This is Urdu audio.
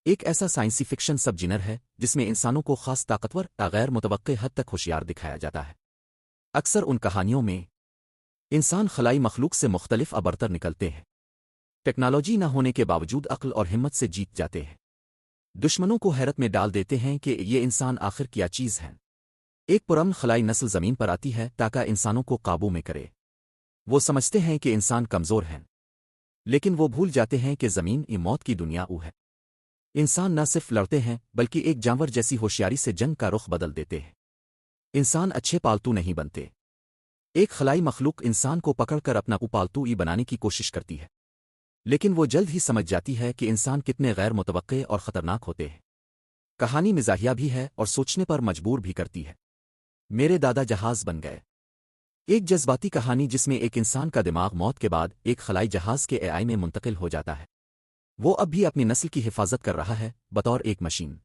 ایک ایسا سائنسی فکشن سب جنر ہے جس میں انسانوں کو خاص طاقتور یا غیر متوقع حد تک ہوشیار دکھایا جاتا ہے۔ اکثر ان کہانیوں میں انسان خلائی مخلوق سے مختلف ابرتر نکلتے ہیں، ٹیکنالوجی نہ ہونے کے باوجود عقل اور ہمت سے جیت جاتے ہیں، دشمنوں کو حیرت میں ڈال دیتے ہیں کہ یہ انسان آخر کیا چیز ہے۔ ایک پرامن خلائی نسل زمین پر آتی ہے تاکہ انسانوں کو قابو میں کرے۔ وہ سمجھتے ہیں کہ انسان کمزور ہیں، لیکن وہ بھول جاتے ہیں کہ زمین موت کی دنیا ہے۔ انسان نہ صرف لڑتے ہیں بلکہ ایک جانور جیسی ہوشیاری سے جنگ کا رخ بدل دیتے ہیں۔ انسان اچھے پالتو نہیں بنتے۔ ایک خلائی مخلوق انسان کو پکڑ کر اپنا پالتو بنانے کی کوشش کرتی ہے، لیکن وہ جلد ہی سمجھ جاتی ہے کہ انسان کتنے غیر متوقع اور خطرناک ہوتے ہیں۔ کہانی مزاحیہ بھی ہے اور سوچنے پر مجبور بھی کرتی ہے۔ میرے دادا جہاز بن گئے، ایک جذباتی کہانی جس میں ایک انسان کا دماغ موت کے بعد ایک خلائی جہاز کے AI میں منتقل ہو جاتا ہے۔ وہ اب بھی اپنی نسل کی حفاظت کر رہا ہے بطور ایک مشین۔